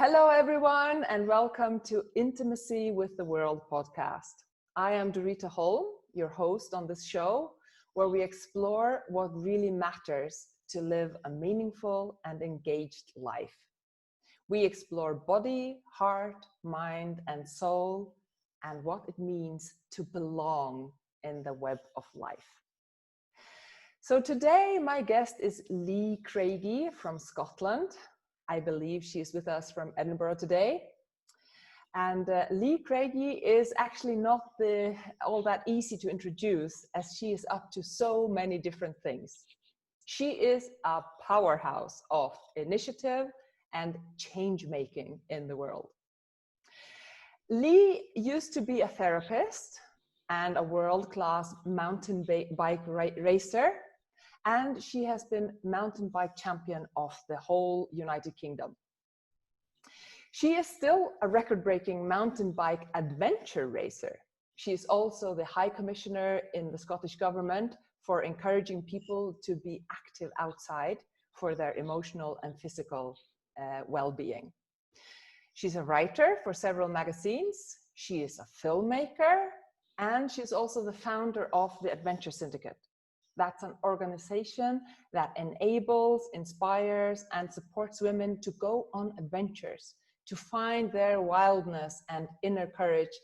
Hello, everyone, and welcome to Intimacy with the World podcast. I am Dorita Holm, your host on this show, where we explore what really matters to live a meaningful and engaged life. We explore body, heart, mind, and soul, and what it means to belong in the web of life. So today, my guest is Craigie from Scotland. I believe she's with us from Edinburgh today. And Craigie is actually not all that easy to introduce, as she is up to so many different things. She is a powerhouse of initiative and change making in the world. Used to be a therapist and a world-class mountain bike racer. And she has been mountain bike champion of the whole United Kingdom. She is still a record-breaking mountain bike adventure racer. She is also the High Commissioner in the Scottish Government for encouraging people to be active outside for their emotional and physical well-being. She's a writer for several magazines. She is a filmmaker, and she's also the founder of the Adventure Syndicate. That's an organization that enables, inspires, and supports women to go on adventures, to find their wildness and inner courage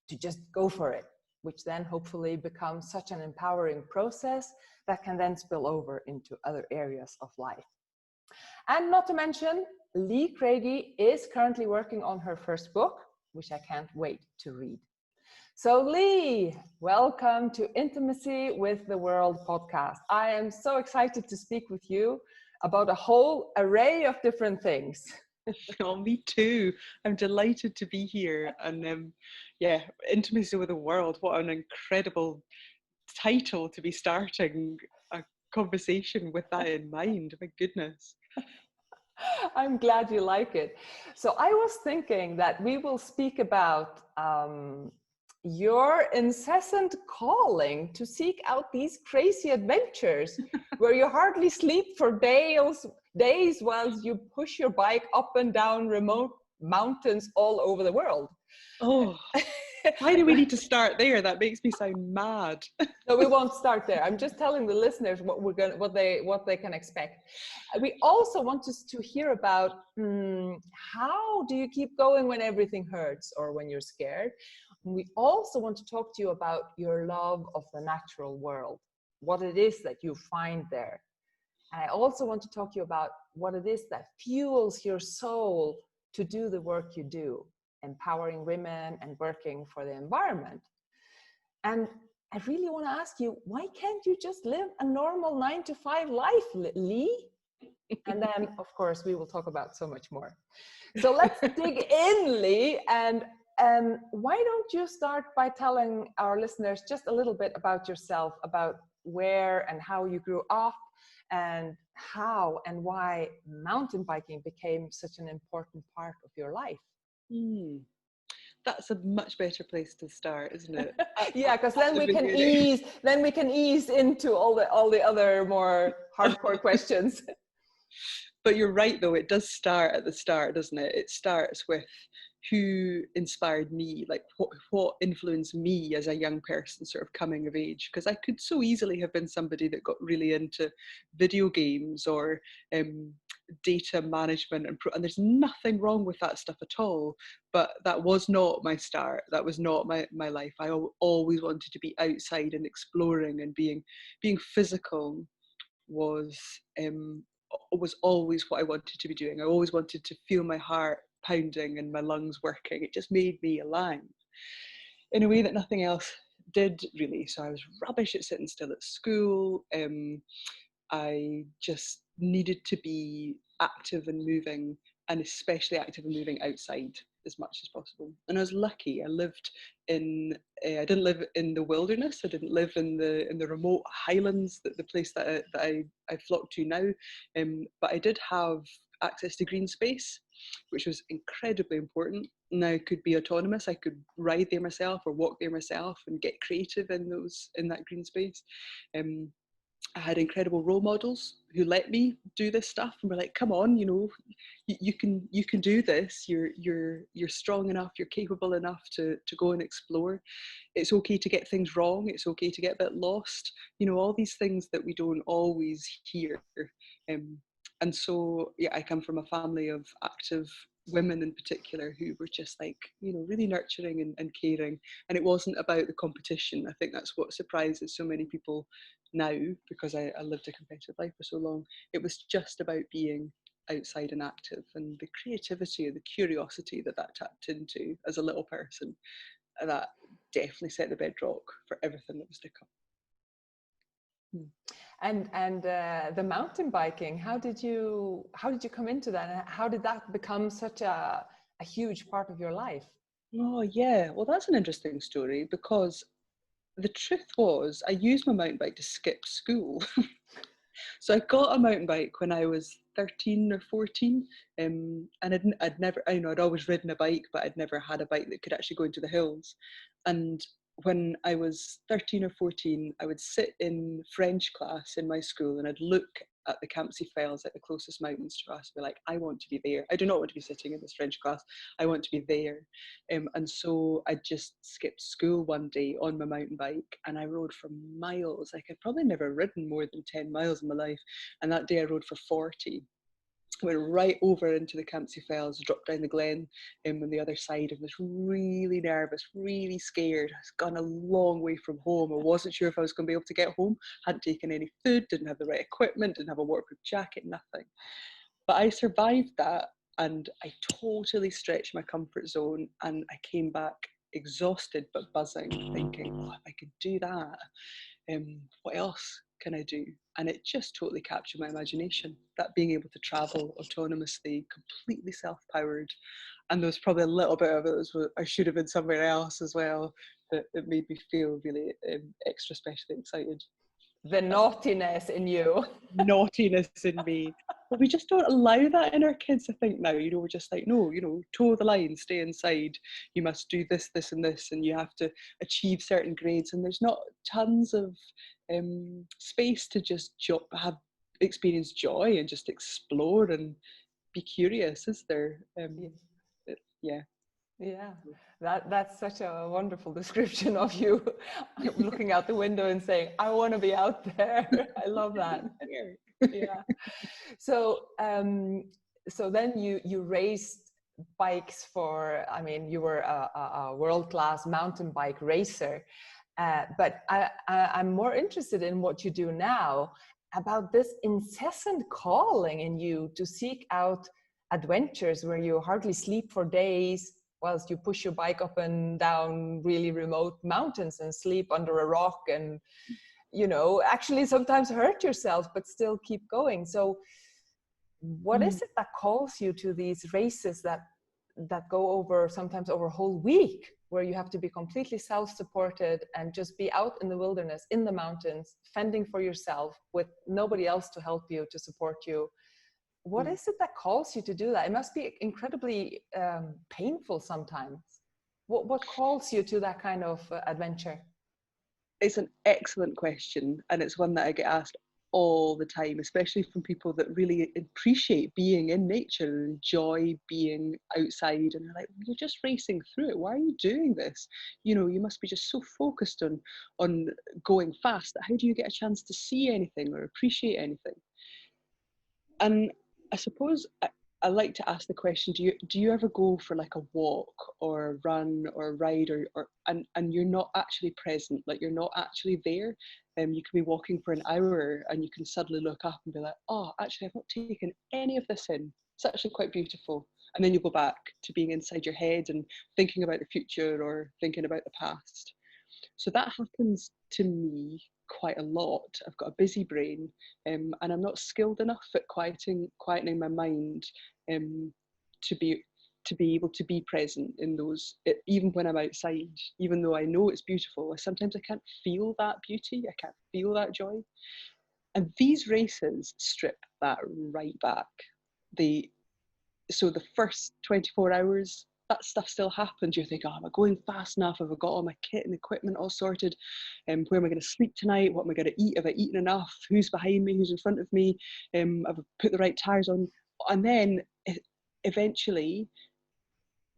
to just go for it, which then hopefully becomes such an empowering process that can then spill over into other areas of life. And not to mention, Craigie is currently working on her first book, which I can't wait to read. So welcome to Intimacy with the World podcast. I am so excited to speak with you about a whole array of different things. Oh, me too. I'm delighted to be here. And Intimacy with the World. What an incredible title to be starting a conversation with that in mind. My goodness. I'm glad you like it. So I was thinking that we will speak about your incessant calling to seek out these crazy adventures where you hardly sleep for days while you push your bike up and down remote mountains all over the world. Oh, why do we need to start there? That makes me sound mad. No, we won't start there. I'm just telling the listeners what they can expect. We also want to hear about how do you keep going when everything hurts or when you're scared. We also want to talk to you about your love of the natural world, what it is that you find there. And I also want to talk to you about what it is that fuels your soul to do the work you do, empowering women and working for the environment. And I really want to ask you, why can't you just live a normal 9-to-5 life, Lee? And then, of course, we will talk about so much more. So let's dig in, Lee, and why don't you start by telling our listeners just a little bit about yourself, about where and how you grew up, and how and why mountain biking became such an important part of your life? That's a much better place to start, isn't it? Yeah, because then we can ease into all the other more hardcore questions. But you're right, though, it does start at the start, doesn't it? It starts with who inspired me, like what influenced me as a young person sort of coming of age, because I could so easily have been somebody that got really into video games or data management, and there's nothing wrong with that stuff at all, but that was not my start. That was not my life. I always wanted to be outside and exploring, and being physical was always what I wanted to be doing. I always wanted to feel my heart pounding and my lungs working. It just made me alive in a way that nothing else did, really. So I was rubbish at sitting still at school. I just needed to be active and moving, and especially active and moving outside as much as possible. And I was lucky. I didn't live in the wilderness. I didn't live in the remote highlands, the place that I flock to now. But I did have access to green space, which was incredibly important. And I could be autonomous. I could ride there myself or walk there myself and get creative in that green space. I had incredible role models who let me do this stuff and were like, come on, you know, you can do this. You're strong enough, you're capable enough to go and explore. It's okay to get things wrong, it's okay to get a bit lost, you know, all these things that we don't always hear. And so, yeah, I come from a family of active women in particular who were just like, you know, really nurturing and caring. And it wasn't about the competition. I think that's what surprises so many people now, because I lived a competitive life for so long. It was just about being outside and active, and the creativity and the curiosity that tapped into as a little person, that definitely set the bedrock for everything that was to come. And the mountain biking, how did you come into that, and how did that become such a huge part of your life? Oh yeah, well that's an interesting story, because the truth was I used my mountain bike to skip school. So I got a mountain bike when I was 13 or 14, and I'd never, you know, I'd always ridden a bike, but I'd never had a bike that could actually go into the hills. And when I was 13 or 14, I would sit in French class in my school and I'd look at the Campsie Fells, at the closest mountains to us, be like, I want to be there. I do not want to be sitting in this French class. I want to be there. And so I just skipped school one day on my mountain bike and I rode for miles. Like I'd probably never ridden more than 10 miles in my life. And that day I rode for 40. Went right over into the Campsie Fells, dropped down the glen on the other side, and was really nervous, really scared. I'd gone a long way from home. I wasn't sure if I was going to be able to get home. Hadn't taken any food, didn't have the right equipment, didn't have a waterproof jacket, nothing. But I survived that, and I totally stretched my comfort zone, and I came back exhausted but buzzing, thinking, oh, if I could do that, what else can I do? And it just totally captured my imagination, that being able to travel autonomously, completely self-powered. And there was probably a little bit of it was I should have been somewhere else as well, that it made me feel really extra specially excited. The naughtiness in you. Naughtiness in me. But we just don't allow that in our kids, I think, now. You know, we're just like, no, you know, toe the line, stay inside. You must do this, this, and this, and you have to achieve certain grades. And there's not tons of space to just experience joy and just explore and be curious, is there? Yeah. Yeah, that's such a wonderful description of you looking out the window and saying, I want to be out there. I love that. Yeah. So so then you raced bikes for, I mean, you were a world-class mountain bike racer, but I'm more interested in what you do now, about this incessant calling in you to seek out adventures where you hardly sleep for days whilst you push your bike up and down really remote mountains and sleep under a rock and, you know, actually sometimes hurt yourself, but still keep going. So what is it that calls you to these races that go over, sometimes over a whole week, where you have to be completely self-supported and just be out in the wilderness, in the mountains, fending for yourself with nobody else to help you, to support you? What is it that calls you to do that? It must be incredibly painful sometimes. What calls you to that kind of adventure? It's an excellent question, and it's one that I get asked all the time, especially from people that really appreciate being in nature and enjoy being outside, and they're like, you're just racing through it, why are you doing this? You know, you must be just so focused on going fast that how do you get a chance to see anything or appreciate anything? And I suppose I like to ask the question, do you ever go for like a walk or a run or a ride and you're not actually present, like you're not actually there? You can be walking for an hour and you can suddenly look up and be like, oh, actually I've not taken any of this in. It's actually quite beautiful. And then you go back to being inside your head and thinking about the future or thinking about the past. So that happens to me quite a lot. I've got a busy brain, and I'm not skilled enough at quietening my mind to be able to be present in those, even when I'm outside, even though I know it's beautiful. Sometimes I can't feel that beauty, I can't feel that joy. And these races strip that right back. So the first 24 hours that stuff still happens. You think, oh, am I going fast enough? Have I got all my kit and equipment all sorted? Where am I going to sleep tonight? What am I going to eat? Have I eaten enough? Who's behind me? Who's in front of me? Have I put the right tires on? And then eventually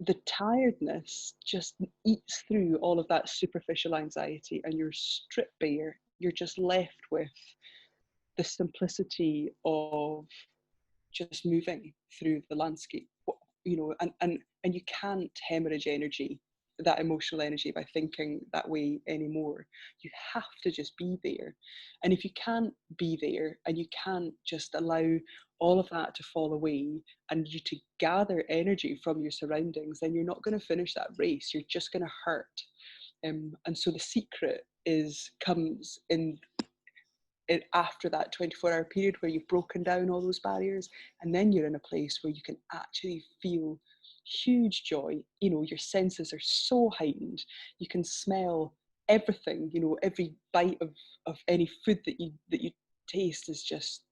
the tiredness just eats through all of that superficial anxiety, and you're stripped bare. You're just left with the simplicity of just moving through the landscape, you know, and you can't hemorrhage energy, that emotional energy, by thinking that way anymore. You have to just be there. And if you can't be there, and you can't just allow all of that to fall away and you to gather energy from your surroundings, then you're not going to finish that race. You're just going to hurt. And so the secret comes in after that 24-hour period where you've broken down all those barriers, and then you're in a place where you can actually feel huge joy. You know, your senses are so heightened. You can smell everything. You know, every bite of any food that you taste is just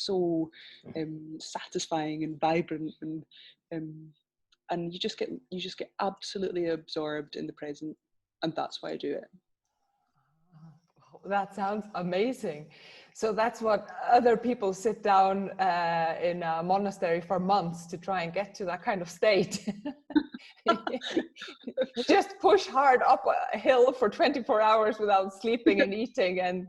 so satisfying and vibrant, and you just get absolutely absorbed in the present. And that's why I do it. That sounds amazing. So that's what other people sit down in a monastery for months to try and get to that kind of state. Just push hard up a hill for 24 hours without sleeping and eating, and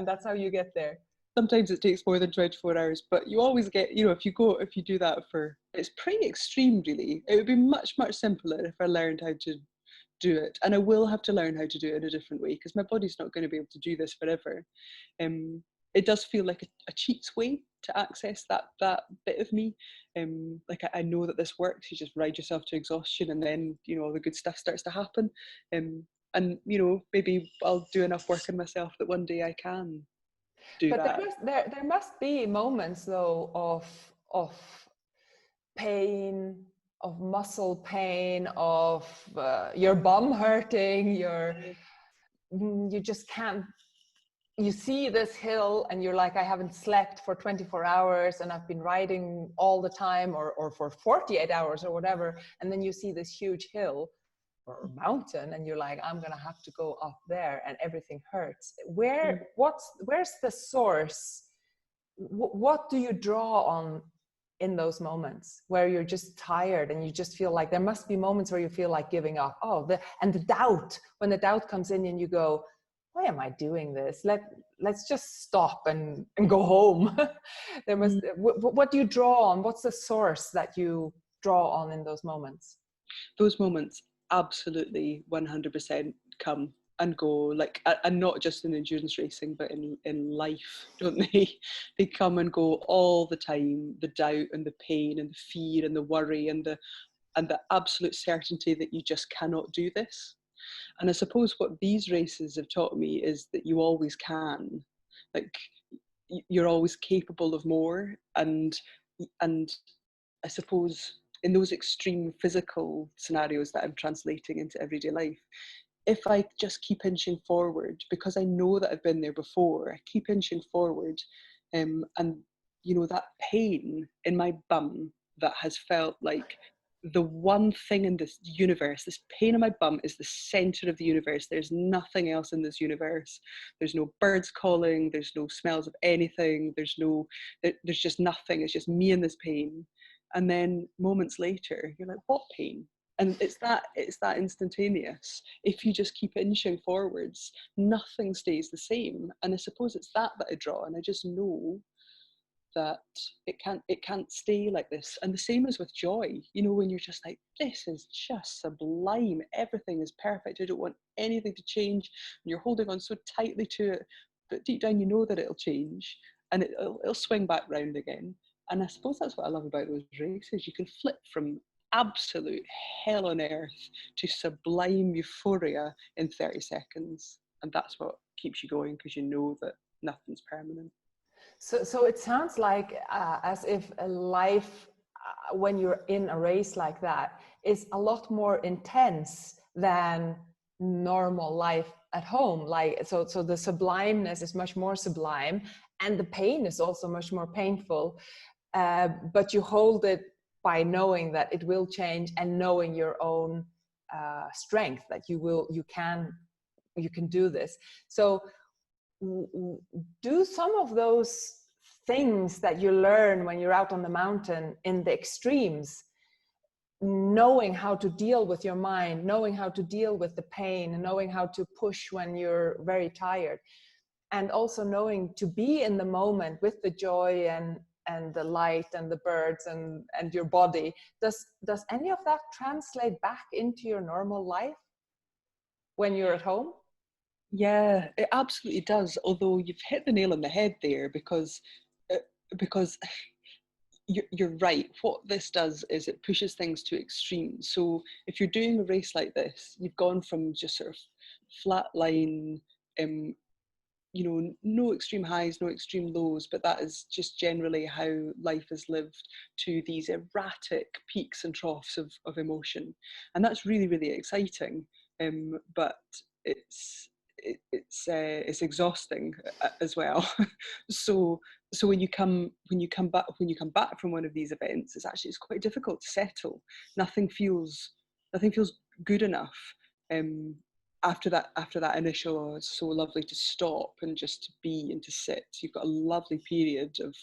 that's how you get there. Sometimes it takes more than 24 hours, but you always get, you know, if you do that it's pretty extreme, really. It would be much, much simpler if I learned how to do it, and I will have to learn how to do it in a different way, because my body's not going to be able to do this forever. It does feel like a cheat's way to access that bit of me. Like I know that this works. You just ride yourself to exhaustion, and then, you know, all the good stuff starts to happen. And you know, maybe I'll do enough work in myself that one day I can do but that. There must be moments though of pain, of muscle pain, of your bum hurting, you just can't, you see this hill and you're like, I haven't slept for 24 hours and I've been riding all the time, or for 48 hours or whatever, and then you see this huge hill or mountain and you're like, I'm gonna have to go up there, and everything hurts. Where's the source? What do you draw on in those moments where you're just tired and you just feel like, there must be moments where you feel like giving up? And the doubt, when the doubt comes in and you go, why am I doing this? Let's just stop and go home. There must, what do you draw on? What's the source that you draw on in those moments? Those moments absolutely 100% come and go, like, and not just in endurance racing, but in life, don't they? They come and go all the time. The doubt and the pain and the fear and the worry and the absolute certainty that you just cannot do this. And I suppose what these races have taught me is that you always can. Like, you're always capable of more. And I suppose in those extreme physical scenarios that I'm translating into everyday life, if I just keep inching forward, because I know that I've been there before, I keep inching forward, and you know, that pain in my bum that has felt like the one thing in this universe, this pain in my bum is the center of the universe. There's nothing else in this universe. There's no birds calling, there's no smells of anything, there's just nothing. It's just me and this pain. And then moments later, you're like, what pain? And it's that instantaneous. If you just keep inching forwards, nothing stays the same. And I suppose it's that I draw, and I just know that it can't stay like this. And the same is with joy. You know, when you're just like, this is just sublime, everything is perfect, I don't want anything to change, and you're holding on so tightly to it, but deep down you know that it'll change, and it'll swing back round again. And I suppose that's what I love about those races. You can flip from absolute hell on earth to sublime euphoria in 30 seconds. And that's what keeps you going, because you know that nothing's permanent. So it sounds like as if a life, when you're in a race like that, is a lot more intense than normal life at home. Like, so the sublimeness is much more sublime, and the pain is also much more painful. But you hold it by knowing that it will change, and knowing your own strength, that you can do this. So do some of those things that you learn when you're out on the mountain in the extremes, knowing how to deal with your mind, knowing how to deal with the pain, and knowing how to push when you're very tired, and also knowing to be in the moment with the joy and the light and the birds and your body. Does any of that translate back into your normal life when you're at home? Yeah, it absolutely does. Although you've hit the nail on the head there, because you're right. What this does is it pushes things to extremes. So if you're doing a race like this, you've gone from just sort of flat line, no extreme highs, no extreme lows, but that is just generally how life is lived, to these erratic peaks and troughs of emotion. And that's really, really exciting. But it's exhausting as well. so when you come back from one of these events, it's quite difficult to settle. Nothing feels good enough. After that initial, oh, it's so lovely to stop and just to be and to sit. You've got a lovely period of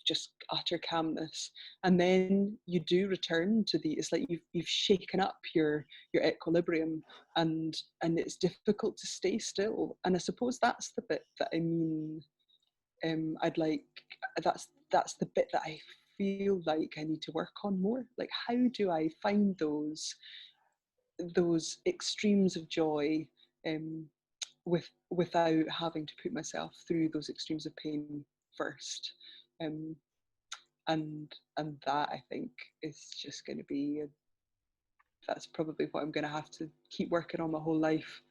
just utter calmness, and then you do return to it's like you've shaken up your equilibrium, and it's difficult to stay still. And I suppose that's the bit that I mean. I'd like that's the bit that I feel like I need to work on more. Like, how do I find those extremes of joy, without having to put myself through those extremes of pain first, and that, I think, is just going to be that's probably what I'm going to have to keep working on my whole life.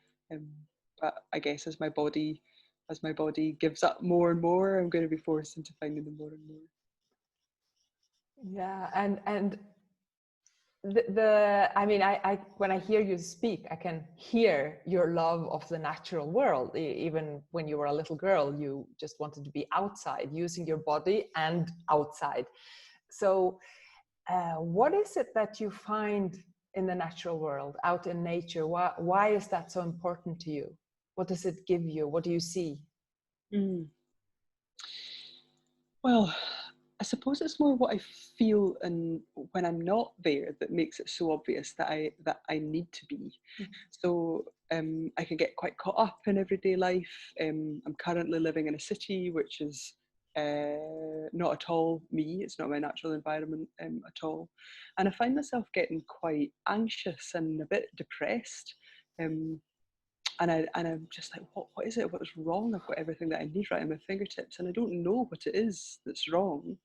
But I guess as my body gives up more and more, I'm going to be forced into finding them more and more. Yeah, and I mean, I when I hear you speak, I can hear your love of the natural world. Even when you were a little girl, you just wanted to be outside, using your body and outside. So what is it that you find in the natural world, out in nature? Why is that so important to you? What does it give you? What do you see? Well, I suppose it's more what I feel and when I'm not there that makes it so obvious that I need to be. Mm-hmm. So I can get quite caught up in everyday life. I'm currently living in a city, which is not at all me. It's not my natural environment at all, and I find myself getting quite anxious and a bit depressed. And I'm just like, what is it? What's wrong? I've got everything that I need right at my fingertips, and I don't know what it is that's wrong,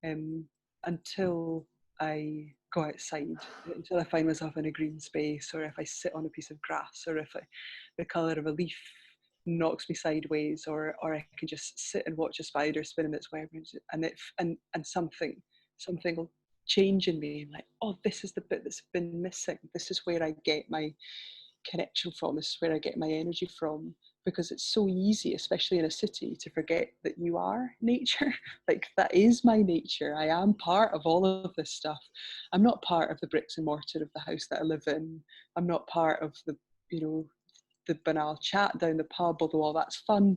until I go outside, until I find myself in a green space, or if I sit on a piece of grass, or if the colour of a leaf knocks me sideways, or I can just sit and watch a spider spinning its web, and something will change in me, like, oh, this is the bit that's been missing. This is where I get my connection from. This is where I get my energy from, because it's so easy, especially in a city, to forget that you are nature. Like, that is my nature. I am part of all of this stuff. I'm not part of the bricks and mortar of the house that I live in. I'm not part of the banal chat down the pub, although all that's fun.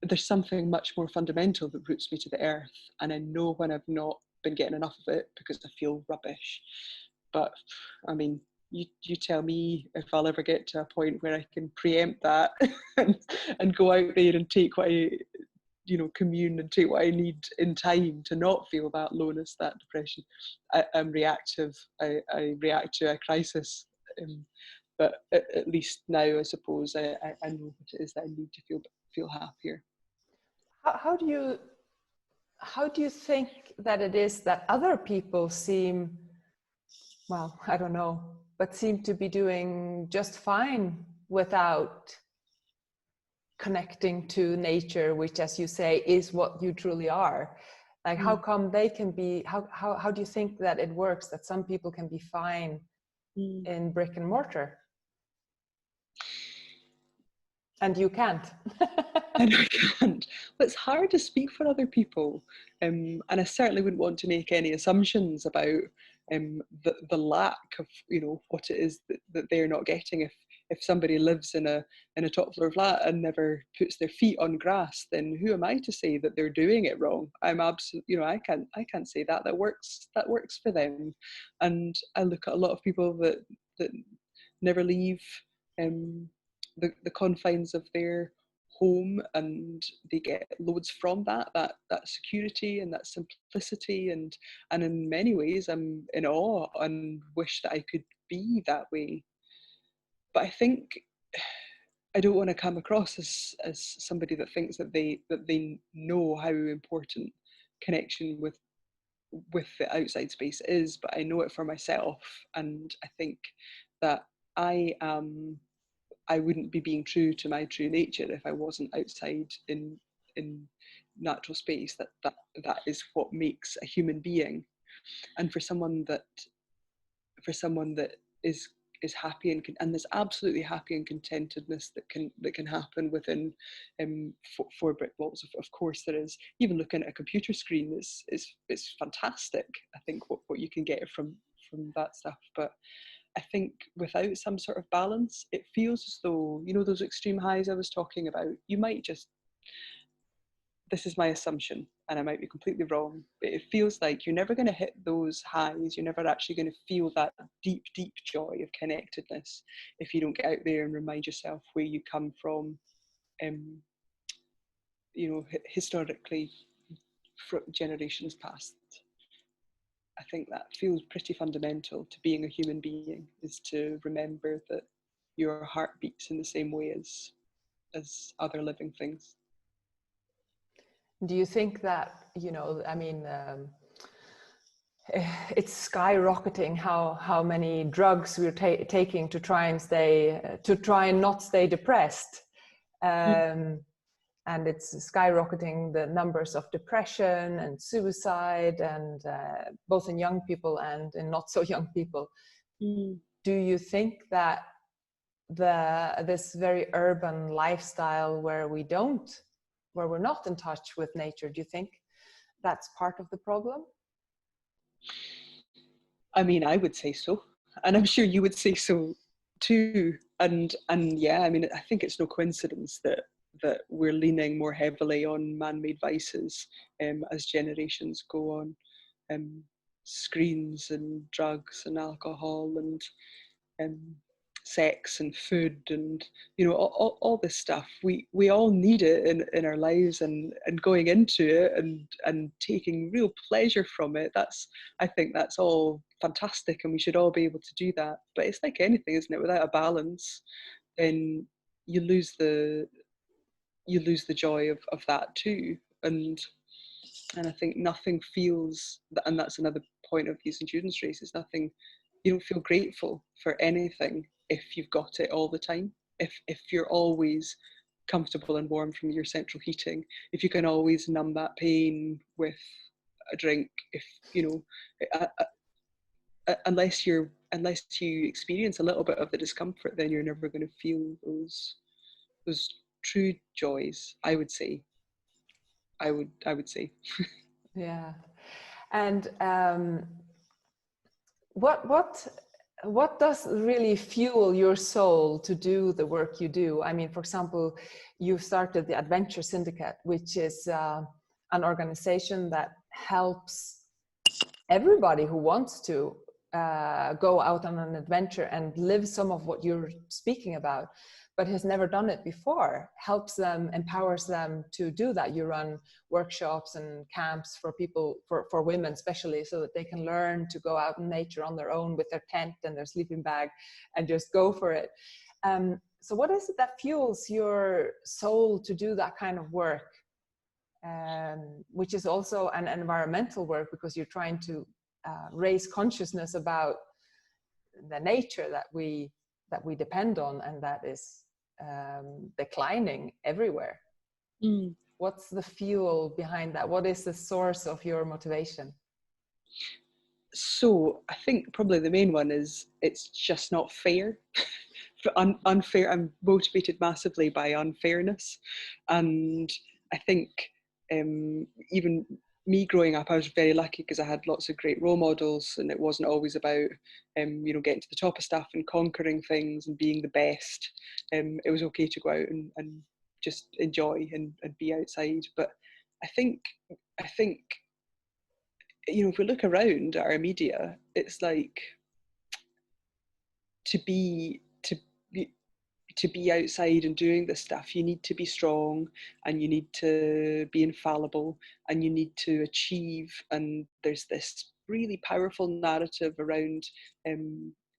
There's something much more fundamental that roots me to the earth, and I know when I've not been getting enough of it because I feel rubbish. But I mean, you tell me if I'll ever get to a point where I can preempt that and go out there and take what I, commune and take what I need in time to not feel that lowness, that depression. I'm reactive. I react to a crisis. But at least now, I suppose, I know what it is that I need to feel happier. How do you think that it is that other people seem, well, I don't know, but seem to be doing just fine without connecting to nature, which, as you say, is what you truly are? Like, how come they can be, how do you think that it works, that some people can be fine in brick and mortar and you can't? And I can't. it's hard to speak for other people, and I certainly wouldn't want to make any assumptions about the lack of, you know, what it is that they're not getting. If somebody lives in a top floor flat and never puts their feet on grass, then who am I to say that they're doing it wrong? I'm absolutely, you know, I can't say that. That works for them. And I look at a lot of people that never leave the confines of their home, and they get loads from that security and that simplicity, and in many ways I'm in awe and wish that I could be that way. But I think I don't want to come across as somebody that thinks that they know how important connection with the outside space is, but I know it for myself, and I think that I am I wouldn't be being true to my true nature if I wasn't outside in natural space. That is what makes a human being. And for someone that is happy and there's absolutely happy and contentedness that can happen within four brick walls. Of course there is. Even looking at a computer screen is fantastic. I think what you can get from that stuff. But I think without some sort of balance, it feels as though, you know, those extreme highs I was talking about, you might just, this is my assumption, and I might be completely wrong, but it feels like you're never going to hit those highs. You're never actually going to feel that deep, deep joy of connectedness if you don't get out there and remind yourself where you come from, you know, historically, from generations past. I think that feels pretty fundamental to being a human being, is to remember that your heart beats in the same way as other living things. Do you think that, you know, I mean, it's skyrocketing how many drugs we're taking to try and not stay depressed, and it's skyrocketing the numbers of depression and suicide, and both in young people and in not so young people. Do you think that this very urban lifestyle where we're not in touch with nature, do you think that's part of the problem? I mean, I would say so, and I'm sure you would say so too. And yeah, I mean, I think it's no coincidence that we're leaning more heavily on man-made vices as generations go on, screens and drugs and alcohol and sex and food, and, you know, all this stuff. We all need it in our lives, and going into it and taking real pleasure from it. I think that's all fantastic, and we should all be able to do that. But it's like anything, isn't it? Without a balance, then you lose the joy of that too. And I think nothing feels, and that's another point of using students' races, you don't feel grateful for anything if you've got it all the time. If you're always comfortable and warm from your central heating, if you can always numb that pain with a drink, if, you know, unless you experience a little bit of the discomfort, then you're never going to feel those true joys, I would say. I would say. Yeah. And what does really fuel your soul to do the work you do? I mean, for example, you started the Adventure Syndicate, which is an organization that helps everybody who wants to go out on an adventure and live some of what you're speaking about, but has never done it before. Helps them, empowers them to do that. You run workshops and camps for people, for women especially, so that they can learn to go out in nature on their own with their tent and their sleeping bag and just go for it. So what is it that fuels your soul to do that kind of work? Which is also an environmental work, because you're trying to raise consciousness about the nature that we depend on, and that is declining everywhere. What's the fuel behind that? What is the source of your motivation? So I think probably the main one is it's just not fair. Unfair. I'm motivated massively by unfairness, and I think even me growing up, I was very lucky because I had lots of great role models, and it wasn't always about getting to the top of stuff and conquering things and being the best. It was okay to go out and just enjoy and be outside. But I think if we look around at our media, it's like to be outside and doing this stuff, you need to be strong, and you need to be infallible, and you need to achieve. And there's this really powerful narrative around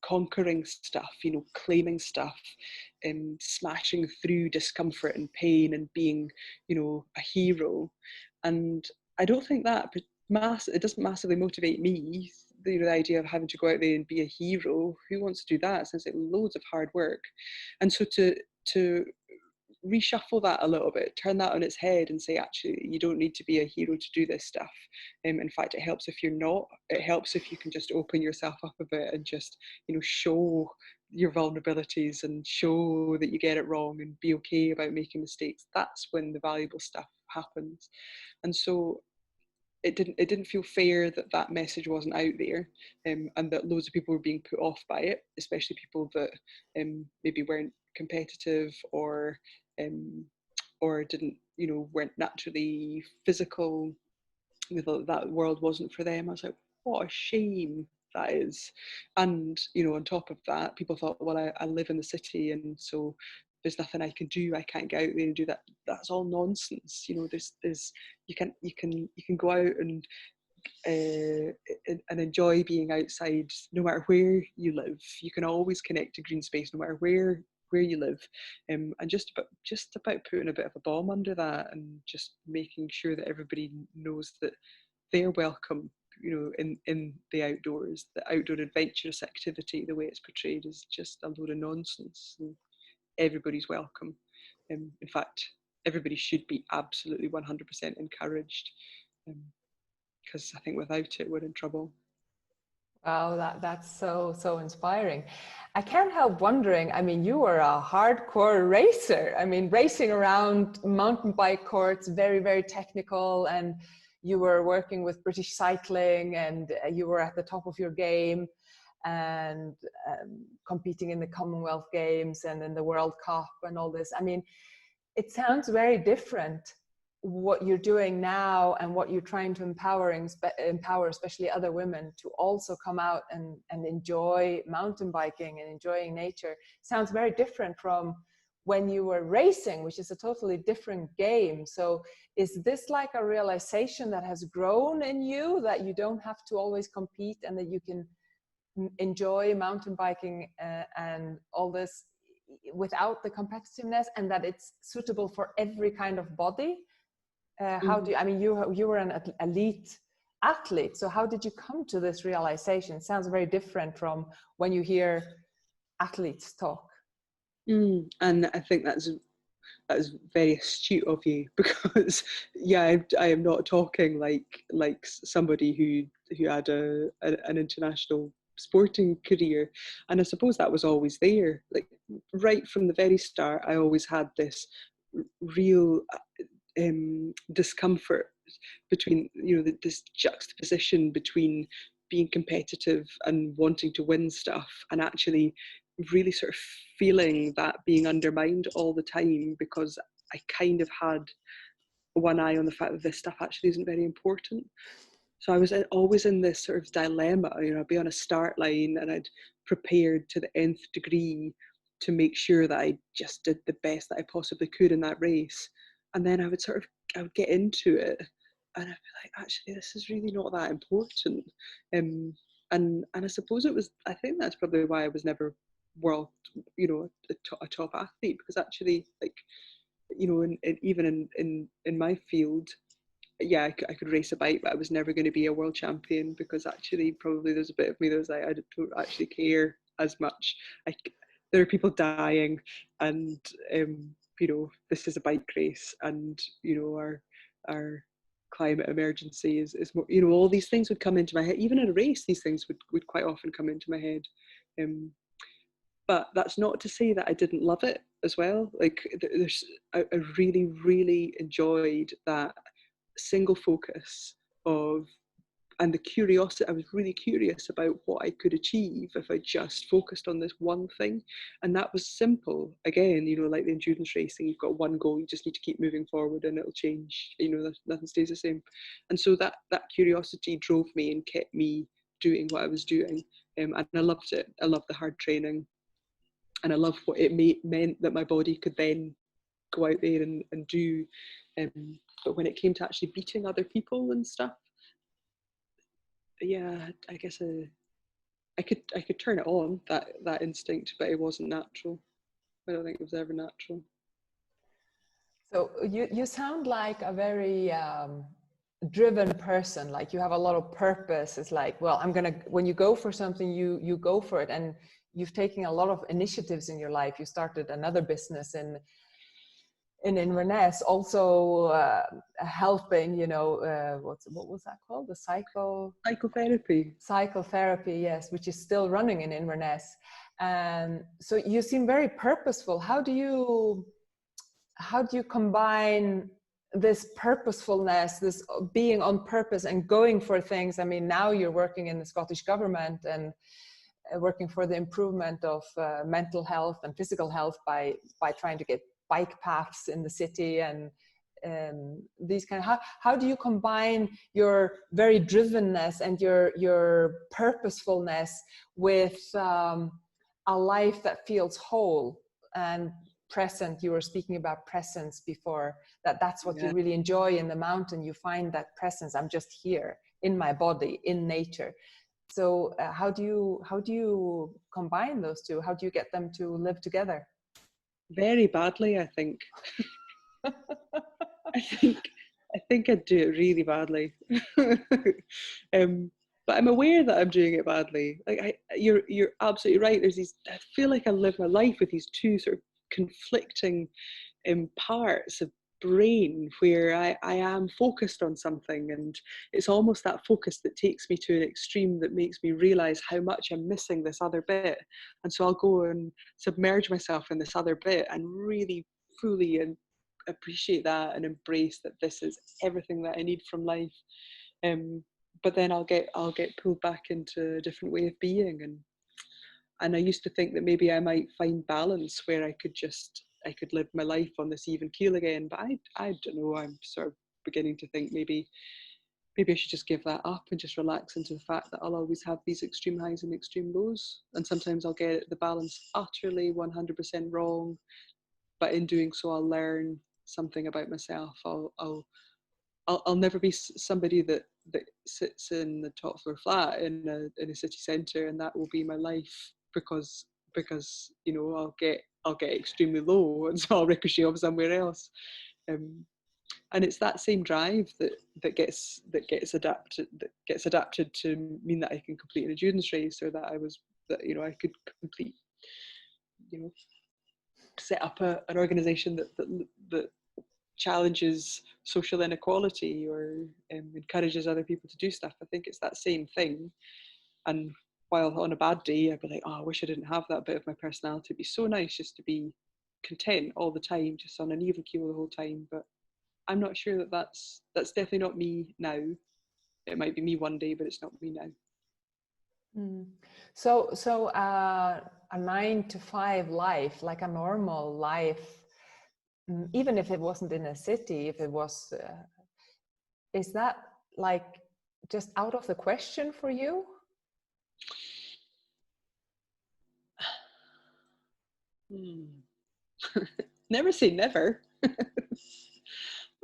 conquering stuff, claiming stuff, smashing through discomfort and pain, and being, a hero. And I don't think that it doesn't massively motivate me. The idea of having to go out there and be a hero, who wants to do that? It sounds like loads of hard work. And so to reshuffle that a little bit, turn that on its head and say, actually, you don't need to be a hero to do this stuff. In fact, it helps if you're not. It helps if you can just open yourself up a bit and just, show your vulnerabilities and show that you get it wrong and be okay about making mistakes. That's when the valuable stuff happens. And so it didn't feel fair that message wasn't out there, and that loads of people were being put off by it, especially people that maybe weren't competitive or didn't, weren't naturally physical. That world wasn't for them. I was like, what a shame that is. And on top of that, people thought, well, I live in the city, and so there's nothing I can do. I can't get out there and do that. That's all nonsense. There's you can go out and enjoy being outside no matter where you live. You can always connect to green space no matter where you live, and just about putting a bit of a bomb under that, and just making sure that everybody knows that they're welcome, in the outdoors. The outdoor adventurous activity, the way it's portrayed, is just a load of nonsense. And everybody's welcome. In fact, everybody should be absolutely 100% encouraged, because I think without it, we're in trouble. Wow, that's so inspiring. I can't help wondering, I mean, you were a hardcore racer. I mean, racing around mountain bike courts, very, very technical, and you were working with British Cycling, and you were at the top of your game, and competing in the Commonwealth Games and in the World Cup and all this. I mean, it sounds very different what you're doing now and what you're trying to empower especially other women to also come out and enjoy mountain biking and enjoying nature. Sounds very different from when you were racing, which is a totally different game. So is this like a realization that has grown in you, that you don't have to always compete and that you can enjoy mountain biking and all this without the competitiveness, and that it's suitable for every kind of body? How do you, I mean, you were an elite athlete, so how did you come to this realization? It sounds very different from when you hear athletes talk. And I think that is very astute of you, because I am not talking like somebody who had an international sporting career. And I suppose that was always there, like right from the very start. I always had this real discomfort between, this juxtaposition between being competitive and wanting to win stuff, and actually really sort of feeling that being undermined all the time, because I kind of had one eye on the fact that this stuff actually isn't very important. So I was always in this sort of dilemma. I'd be on a start line and I'd prepared to the nth degree to make sure that I just did the best that I possibly could in that race. And then I would get into it, and I'd be like, actually, this is really not that important. And I suppose I think that's probably why I was never world, a top athlete, because actually, like, even in my field, I could race a bike, but I was never going to be a world champion, because actually probably there's a bit of me that was like, I don't actually care as much. There are people dying, and this is a bike race, and our climate emergency is more, all these things would come into my head. Even in a race, these things would quite often come into my head. But that's not to say that I didn't love it. as well. Like I really, really enjoyed that single focus of, and the curiosity. I was really curious about what I could achieve if I just focused on this one thing. And that was simple. Again, like the endurance racing, you've got one goal, you just need to keep moving forward and it'll change. Nothing stays the same. And so that curiosity drove me and kept me doing what I was doing. And I loved it. I loved the hard training. And I loved what it meant that my body could then go out there and do. But when it came to actually beating other people and stuff, yeah, I guess I could turn it on, that instinct, but it wasn't natural. I don't think it was ever natural. So you sound like a very driven person. Like you have a lot of purpose. It's like, well, when you go for something, you go for it, and you've taken a lot of initiatives in your life. You started another business in Inverness, also helping, what was that called? The psychotherapy, yes, which is still running in Inverness. And so you seem very purposeful. How do you combine this purposefulness, this being on purpose and going for things? I mean, now you're working in the Scottish government and working for the improvement of mental health and physical health by trying to get bike paths in the city and these kind of, how do you combine your very drivenness and your purposefulness with a life that feels whole and present? You were speaking about presence before, that's what you really enjoy in the mountain. You find that presence. I'm just here in my body, in nature. So how do you combine those two? How do you get them to live together? Very badly, I think. I think I do it really badly. But I'm aware that I'm doing it badly. Like you're absolutely right. I feel like I live my life with these two sort of conflicting parts of brain where I am focused on something, and it's almost that focus that takes me to an extreme that makes me realize how much I'm missing this other bit. And so I'll go and submerge myself in this other bit and really fully and appreciate that and embrace that this is everything that I need from life. But then I'll get pulled back into a different way of being, and I used to think that maybe I might find balance where I could live my life on this even keel again. But I don't know, I'm sort of beginning to think maybe I should just give that up and just relax into the fact that I'll always have these extreme highs and extreme lows. And sometimes I'll get the balance utterly 100% wrong. But in doing so, I'll learn something about myself. I'll never be somebody that sits in the top floor flat in a city centre, and that will be my life, because I'll get extremely low, and so I'll ricochet off somewhere else. And it's that same drive that gets adapted to mean that I can complete an endurance race, or that I could complete, set up an organisation that challenges social inequality or encourages other people to do stuff. I think it's that same thing. And while on a bad day I'd be like, oh, I wish I didn't have that bit of my personality. It'd be so nice just to be content all the time, just on an even keel the whole time. But I'm not sure that's definitely not me now. It might be me one day, but it's not me now. So a 9-to-5 life, like a normal life, even if it wasn't in a city, if it was, is that like just out of the question for you? Never say never.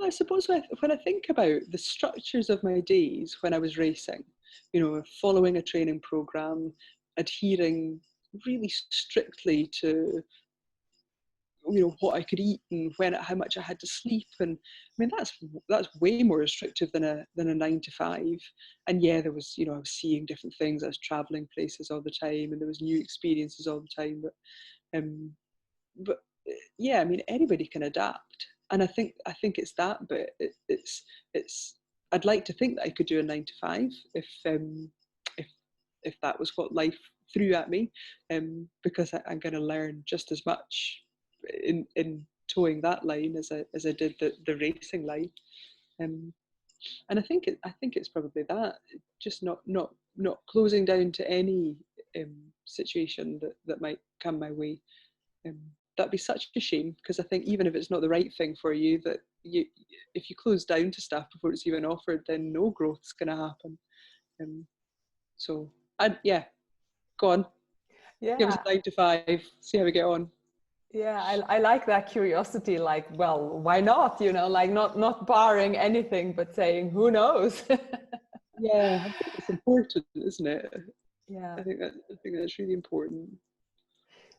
I suppose when I think about the structures of my days when I was racing, following a training program, adhering really strictly to what I could eat and how much I had to sleep, and I mean that's way more restrictive than a 9-to-5. And yeah, there was I was seeing different things, I was traveling places all the time, and there was new experiences all the time. But yeah, I mean anybody can adapt, and I think it's that. But it's I'd like to think that I could do a 9-to-5 if that was what life threw at me, because I'm going to learn just as much in towing that line as I did the racing line. And I think it's probably that, just not closing down to any situation that might come my way. That'd be such a shame, because I think even if it's not the right thing for you, that if you close down to stuff before it's even offered, then no growth's going to happen. So go on. Yeah. Give us a 9 to 5. See how we get on. Yeah, I like that curiosity, like, well, why not, like not barring anything, but saying, who knows? Yeah, I think it's important, isn't it? Yeah. I think that's really important.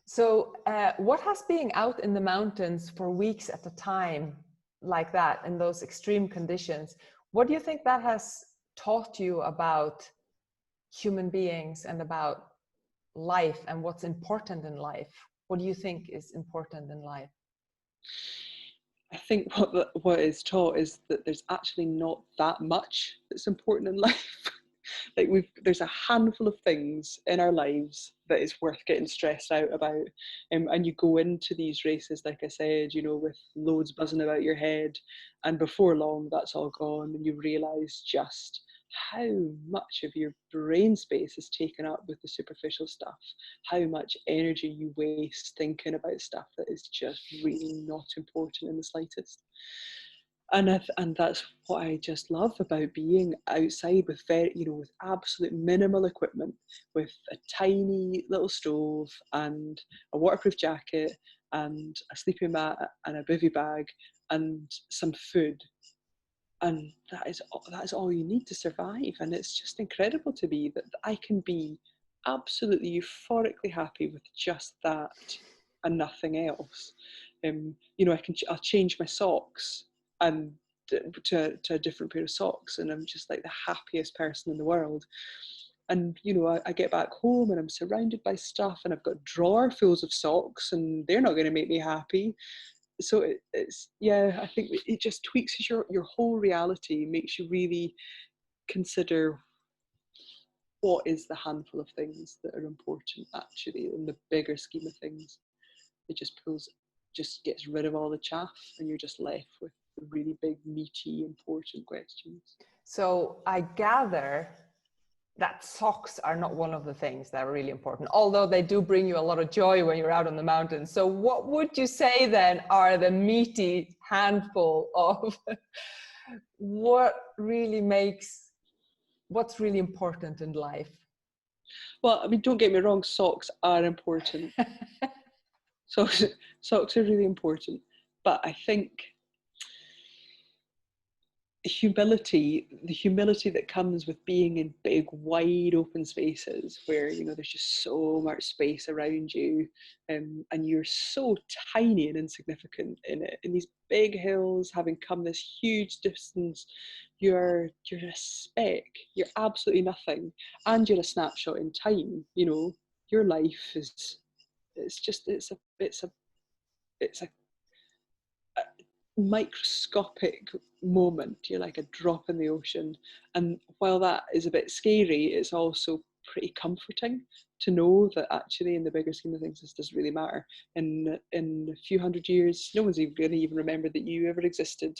So what has being out in the mountains for weeks at a time like that, in those extreme conditions, what do you think that has taught you about human beings and about life and what's important in life? What do you think is important in life? I think what is taught is that there's actually not that much that's important in life. Like there's a handful of things in our lives that is worth getting stressed out about, and you go into these races, like I said, with loads buzzing about your head, and before long that's all gone, and you realise just how much of your brain space is taken up with the superficial stuff, how much energy you waste thinking about stuff that is just really not important in the slightest. And that's what I just love about being outside with with absolute minimal equipment, with a tiny little stove and a waterproof jacket and a sleeping mat and a bivy bag and some food. And that is all you need to survive. And it's just incredible to me that I can be absolutely euphorically happy with just that and nothing else. I'll change my socks and to a different pair of socks, and I'm just like the happiest person in the world. And I get back home and I'm surrounded by stuff, and I've got drawer fulls of socks, and they're not going to make me happy. So I think it just tweaks your whole reality, makes you really consider what is the handful of things that are important actually in the bigger scheme of things. It just gets rid of all the chaff, and you're just left with the really big, meaty, important questions. So I gather that socks are not one of the things that are really important, although they do bring you a lot of joy when you're out on the mountains. So what would you say then are the meaty handful of what's really important in life? Well, I mean, don't get me wrong, socks are important. Socks are really important. But I think the humility that comes with being in big, wide open spaces where, there's just so much space around you, and you're so tiny and insignificant in it. In these big hills, having come this huge distance, you're a speck, you're absolutely nothing, and you're a snapshot in time. Your life is, it's a microscopic moment. You're like a drop in the ocean, and while that is a bit scary, it's also pretty comforting to know that actually in the bigger scheme of things this doesn't really matter. In a few hundred years no one's even going to even remember that you ever existed,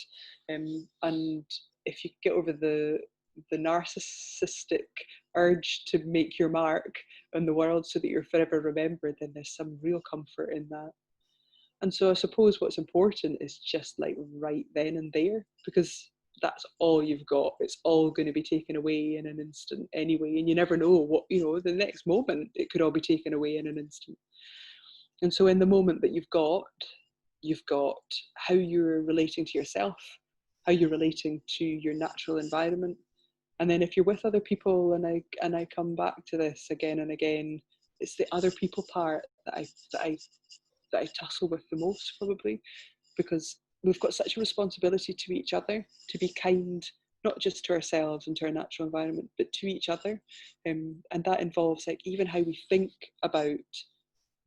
and if you get over the narcissistic urge to make your mark in the world so that you're forever remembered, then there's some real comfort in that. And so I suppose what's important is just like right then and there, because that's all you've got. It's all going to be taken away in an instant anyway. And you never know what, the next moment, it could all be taken away in an instant. And so in the moment that you've got how you're relating to yourself, how you're relating to your natural environment. And then if you're with other people, and I come back to this again and again, it's the other people part that I tussle with the most, probably, because we've got such a responsibility to each other, to be kind, not just to ourselves and to our natural environment, but to each other. And that involves like even how we think about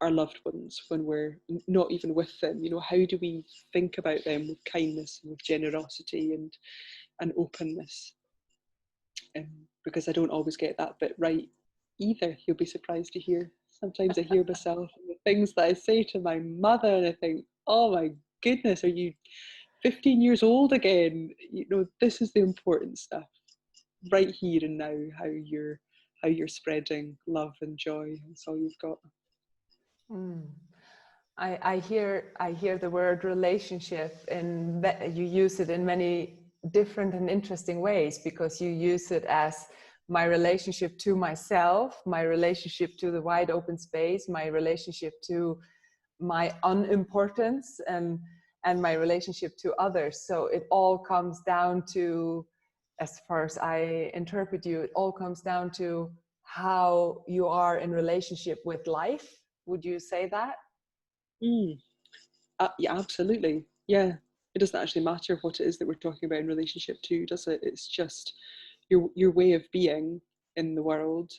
our loved ones when we're not even with them. How do we think about them with kindness and with generosity and openness? Because I don't always get that bit right either. You'll be surprised to hear. Sometimes I hear myself and I things that I say to my mother, and I think, oh my goodness, are you 15 years old again? You know, this is the important stuff right here and now, how you're spreading love and joy. That's all you've got. Mm. I hear the word relationship, and you use it in many different and interesting ways, because you use it as my relationship to myself, my relationship to the wide open space, my relationship to my unimportance, and my relationship to others. So it all comes down to, as far as I interpret you, it all comes down to how you are in relationship with life. Would you say that? Mm. Yeah, absolutely. Yeah, it doesn't actually matter what it is that we're talking about in relationship to, does it? It's just your way of being in the world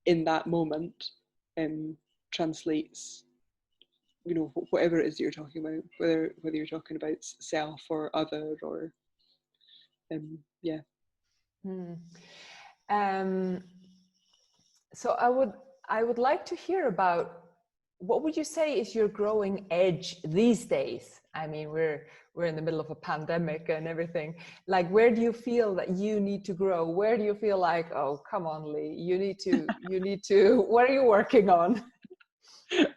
in that moment translates, you know, whatever it is that you're talking about, whether you're talking about self or other or yeah. Hmm. Um, so I would like to hear about, what would you say is your growing edge these days? I mean, we're in the middle of a pandemic and everything. Like, where do you feel that you need to grow? Where do you feel like, oh, come on, Lee, you need to, what are you working on?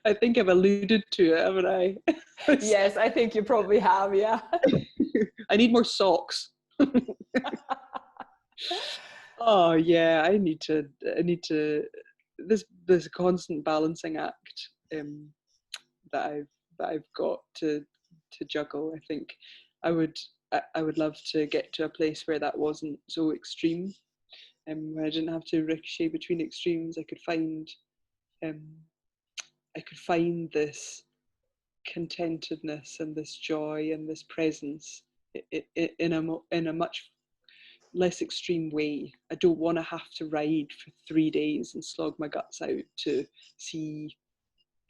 I think I've alluded to it, haven't I? Yes, I think you probably have, yeah. I need more socks. Oh yeah, I need to this constant balancing act that I've got to juggle. I think I would I would love to get to a place where that wasn't so extreme, where I didn't have to ricochet between extremes. Um, I could find this contentedness and this joy and this presence in a much less extreme way. I don't want to have to ride for 3 days and slog my guts out see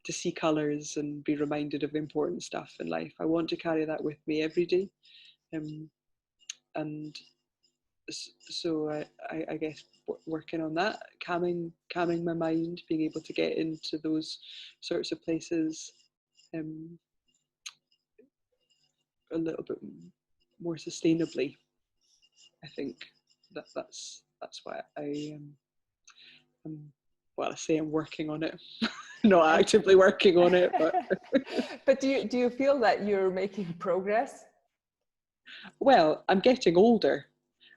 to see colours and be reminded of the important stuff in life. I want to carry that with me every day, and so I guess working on that, calming my mind, being able to get into those sorts of places a little bit more sustainably. I think that's why I'm, well, I say I'm working on it, not actively working on it, but but do you feel that you're making progress? well, I'm getting older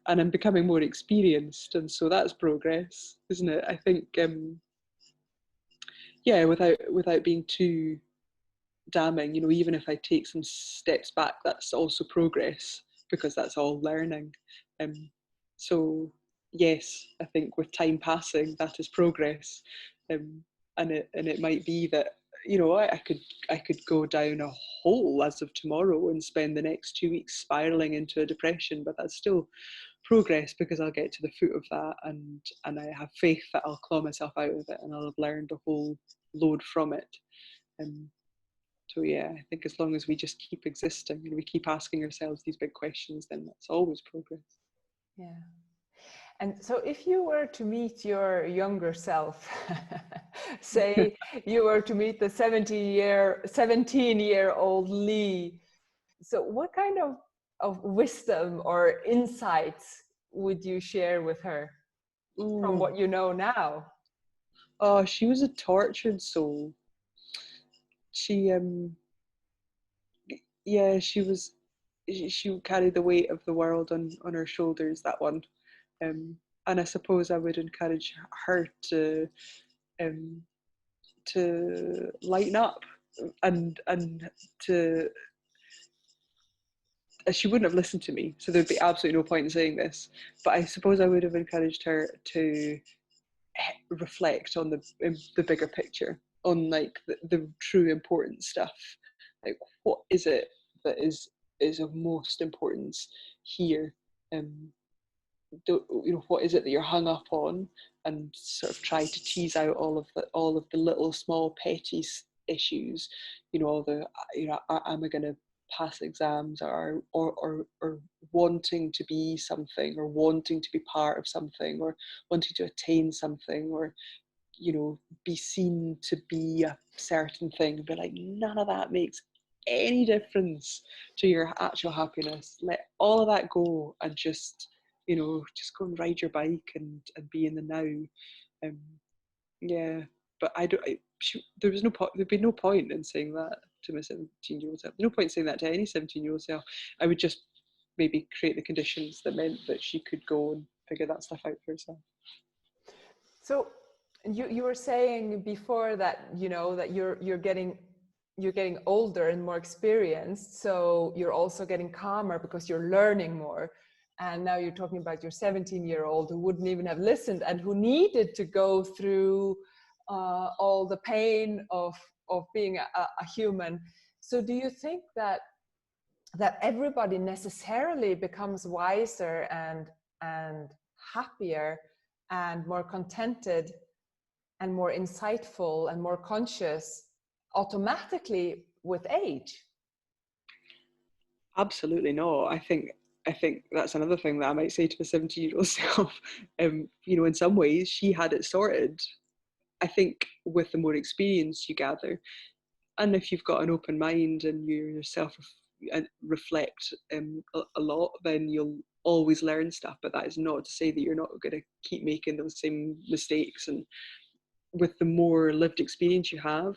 and I'm becoming more experienced, and so that's progress, isn't it? I think yeah, without being too damning, you know, even if I take some steps back, that's also progress, because that's all learning. Um, so yes, I think with time passing, that is progress, and it might be that, you know, I could go down a hole as of tomorrow and spend the next 2 weeks spiraling into a depression, but that's still progress, because I'll get to the foot of that, and I have faith that I'll claw myself out of it and I'll have learned a whole load from it. Um, so yeah, I think as long as we just keep existing and we keep asking ourselves these big questions, then that's always progress. Yeah. And so if you were to meet your younger self, say you were to meet the 17-year-old Lee, so what kind of wisdom or insights would you share with her from Ooh. what you know now? Oh, she was a tortured soul. She yeah, she carried the weight of the world on her shoulders, that one. And I suppose I would encourage her um to lighten up, and to she wouldn't have listened to me, so there'd be absolutely no point in saying this, but I suppose I would have encouraged her to reflect on the bigger picture, on like the true important stuff. Like, what is it that is of most importance here? You know, what is it that you're hung up on, and sort of try to tease out all of the little small petty issues. You know, all the, you know, am I going to pass exams, or wanting to be something, or wanting to be part of something, or wanting to attain something, or you know, be seen to be a certain thing, but like none of that makes any difference to your actual happiness. Let all of that go and just, you know, just go and ride your bike and be in the now. Yeah, but there was no point. There'd be no point in saying that to my 17-year-old self. No point in saying that to any 17-year-old self. I would just maybe create the conditions that meant that she could go and figure that stuff out for herself. So you were saying before that, you know, that you're getting older and more experienced, so you're also getting calmer because you're learning more. And now you're talking about your 17-year-old who wouldn't even have listened and who needed to go through all the pain of being a human. So do you think that everybody necessarily becomes wiser and happier and more contented and more insightful and more conscious automatically with age? Absolutely not. I think that's another thing that I might say to the 17-year-old self. You know, in some ways she had it sorted. I think with the more experience you gather, and if you've got an open mind and you yourself reflect a lot, then you'll always learn stuff. But that is not to say that you're not going to keep making those same mistakes. And with the more lived experience you have,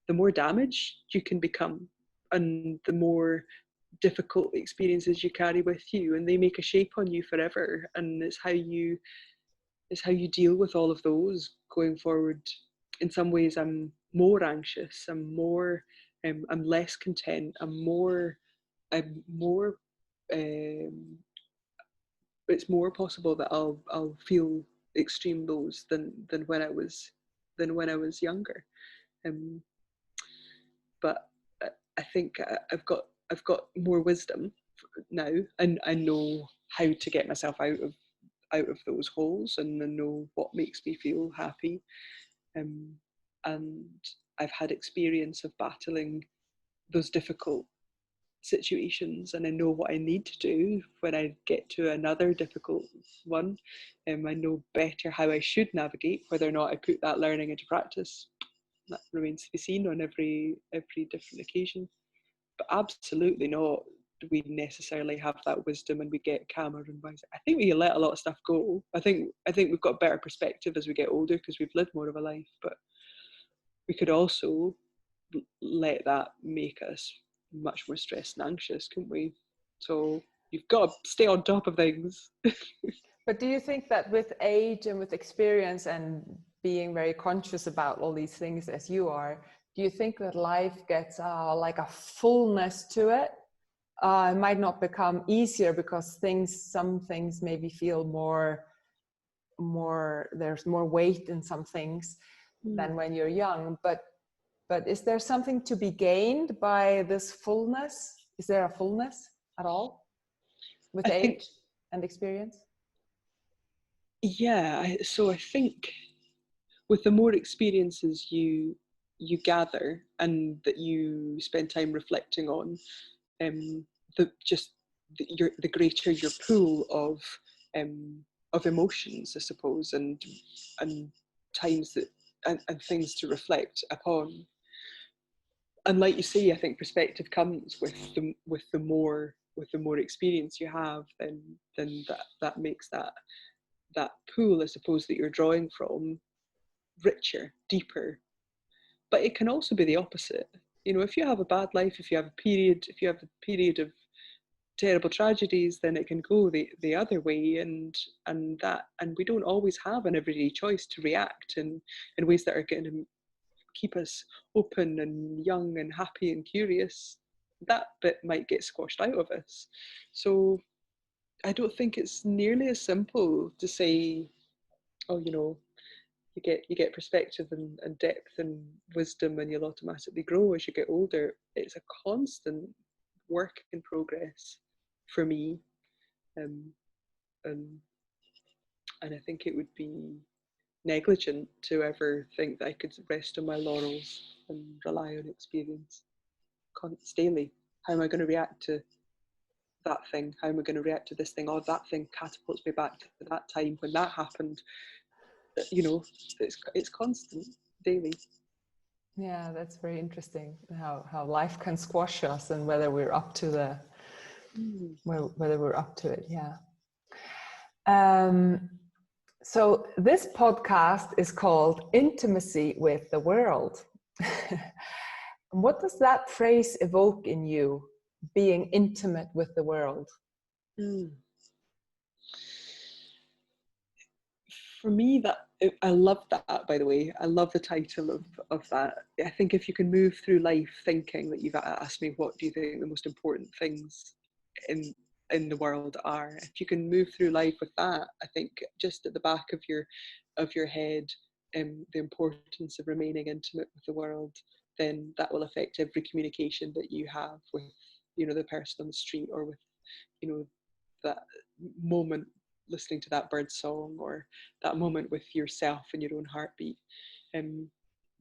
the more damaged you can become, and the more difficult experiences you carry with you, and they make a shape on you forever. And it's how you deal with all of those going forward. In some ways I'm more anxious, I'm less content, I'm more it's more possible that I'll feel extreme lows than when I was younger. um, but I think I've got more wisdom now, and I know how to get myself out of those holes, and I know what makes me feel happy. And I've had experience of battling those difficult situations, and I know what I need to do when I get to another difficult one. I know better how I should navigate. Whether or not I put that learning into practice, that remains to be seen on every different occasion. But absolutely not do we necessarily have that wisdom and we get calmer and wiser. I think we let a lot of stuff go. I think we've got better perspective as we get older because we've lived more of a life, but we could also let that make us much more stressed and anxious, couldn't we? So you've got to stay on top of things. But do you think that with age and with experience and being very conscious about all these things as you are, do you think that life gets like a fullness to it? It might not become easier because some things maybe feel more, there's more weight in some things than when you're young. But is there something to be gained by this fullness? Is there a fullness at all with age and experience? Yeah, so I think with the more experiences you gather and that you spend time reflecting on, the greater your pool of emotions, I suppose, and times that and things to reflect upon. And like you say, I think perspective comes with the more experience you have, then that makes that pool, I suppose, that you're drawing from richer, deeper. But it can also be the opposite. You know, if you have a bad life, if you have a period of terrible tragedies, then it can go the other way, and we don't always have an everyday choice to react in ways that are going to keep us open and young and happy and curious. That bit might get squashed out of us. So I don't think it's nearly as simple to say, oh, you know, you get perspective and depth and wisdom, and you'll automatically grow as you get older. It's a constant work in progress for me, and I think it would be negligent to ever think that I could rest on my laurels and rely on experience daily. How am I going to react to that thing? How am I going to react to this thing? Oh, that thing catapults me back to that time when that happened. you know, it's constant, daily. Yeah, that's very interesting. How life can squash us, and whether we're up to the whether we're up to it. Yeah. So this podcast is called Intimacy with the World. What does that phrase evoke in you, being intimate with the world? For me, I love that, by the way. I love the title of that. I think if you can move through life thinking that, you've asked me, what do you think the most important things in the world are? If you can move through life with that, I think just at the back of your head, the importance of remaining intimate with the world, then that will affect every communication that you have with, the person on the street, or with, that moment listening to that bird song, or that moment with yourself and your own heartbeat.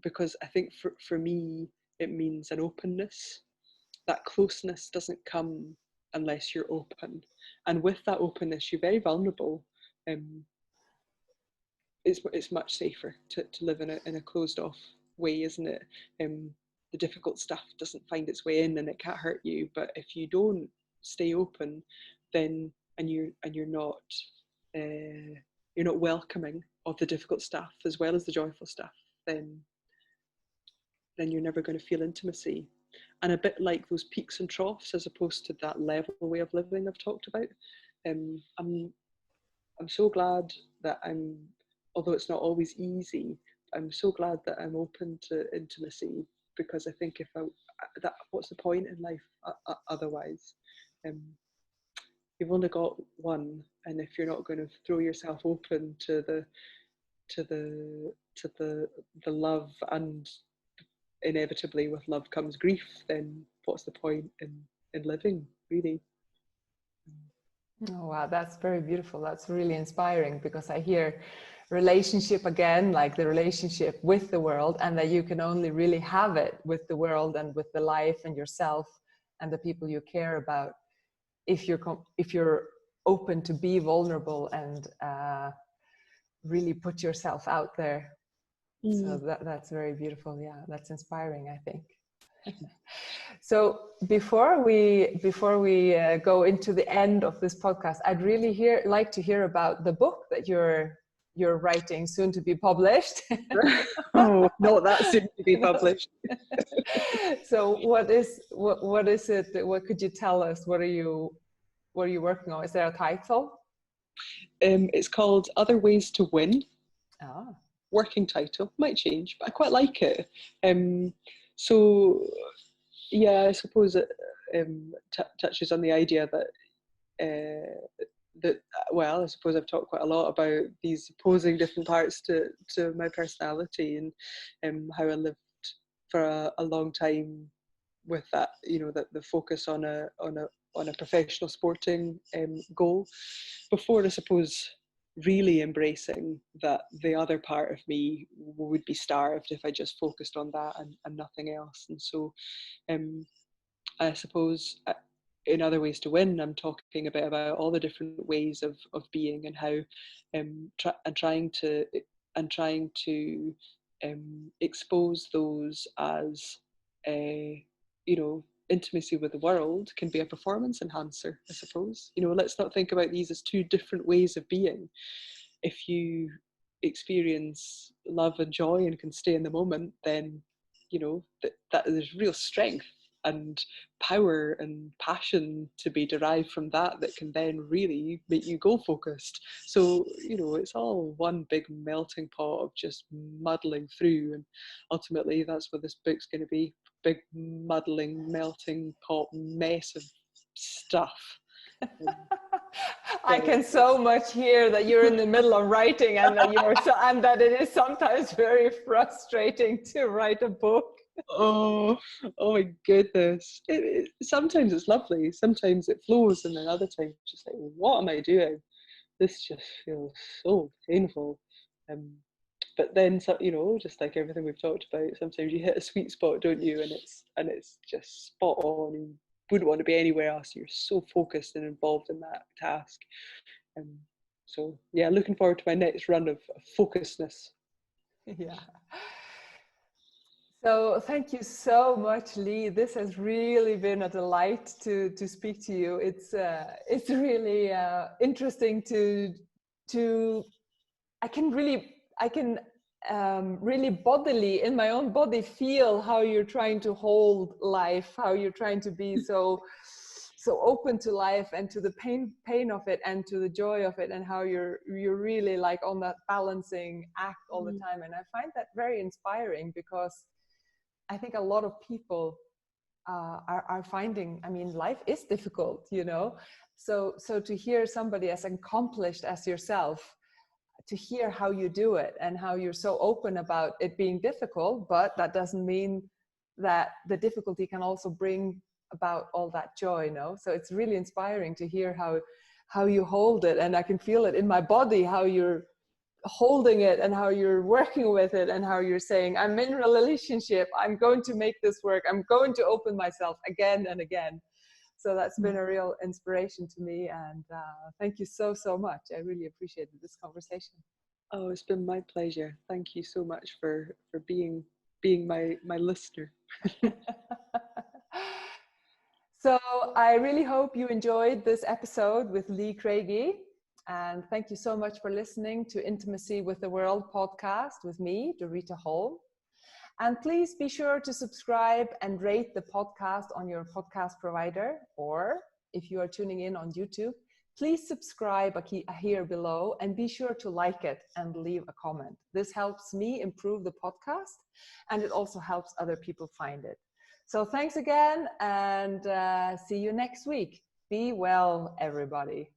Because I think for me, it means an openness. That closeness doesn't come unless you're open. And with that openness, you're very vulnerable. It's much safer to live in a closed off way, isn't it? The difficult stuff doesn't find its way in, and it can't hurt you. But if you don't stay open, then you're not welcoming of the difficult stuff as well as the joyful stuff, then you're never going to feel intimacy. And a bit like those peaks and troughs, as opposed to that level way of living I've talked about. I'm so glad that although it's not always easy, I'm so glad that I'm open to intimacy, because I think what's the point in life otherwise? You've only got one, and if you're not going to throw yourself open to the love, and inevitably with love comes grief, then what's the point in living, really? Oh, wow, that's very beautiful. That's really inspiring, because I hear relationship again, like the relationship with the world, and that you can only really have it with the world and with the life and yourself and the people you care about if you're open to be vulnerable and really put yourself out there. So that's very beautiful. Yeah, that's inspiring, I think. So before we go into the end of this podcast, I'd really like to hear about the book that you're writing, soon to be published. Oh, not that soon to be published. So what is it? What could you tell us? What are you working on? Is there a title? It's called Other Ways to Win. Ah. Working title, might change, but I quite like it. So yeah, I suppose it touches on the idea that well, I suppose I've talked quite a lot about these opposing different parts to my personality, and how I lived for a long time with that, that the focus on a professional sporting goal, before, I suppose, really embracing that the other part of me would be starved if I just focused on that and nothing else. And so I suppose in Other Ways to Win, I'm talking a bit about all the different ways of being, and how trying to expose those as intimacy with the world can be a performance enhancer, I suppose. Let's not think about these as two different ways of being. If you experience love and joy and can stay in the moment, then that there's real strength and power and passion to be derived from that can then really make you goal focused. So it's all one big melting pot of just muddling through, and ultimately that's what this book's going to be: big muddling melting pot mess of stuff. I can so much hear that you're in the middle of writing, and that it is sometimes very frustrating to write a book. Oh my goodness! Sometimes it's lovely, sometimes it flows, and then other times it's just like, what am I doing? This just feels so painful. But then, just like everything we've talked about, sometimes you hit a sweet spot, don't you? And it's just spot on. You wouldn't want to be anywhere else. You're so focused and involved in that task. So yeah, looking forward to my next run of focusedness. Yeah. So thank you so much, Lee. This has really been a delight to speak to you. It's really interesting to I can really bodily in my own body feel how you're trying to hold life, how you're trying to be so open to life and to the pain of it and to the joy of it, and how you're really like on that balancing act all the time. And I find that very inspiring, because I think a lot of people are finding, I mean, life is difficult, you know. So to hear somebody as accomplished as yourself, to hear how you do it and how you're so open about it being difficult, but that doesn't mean that the difficulty can also bring about all that joy, no? So it's really inspiring to hear how you hold it, and I can feel it in my body, how you're holding it and how you're working with it, and how you're saying, I'm in a relationship, I'm going to make this work, I'm going to open myself again and again. So that's been a real inspiration to me, and thank you so much. I really appreciated this conversation. Oh, it's been my pleasure. Thank you so much for being my listener. So I really hope you enjoyed this episode with Lee Craigie. And thank you so much for listening to Intimacy with the World podcast with me, Dorita Holm. And please be sure to subscribe and rate the podcast on your podcast provider. Or if you are tuning in on YouTube, please subscribe here below and be sure to like it and leave a comment. This helps me improve the podcast, and it also helps other people find it. So thanks again, and see you next week. Be well, everybody.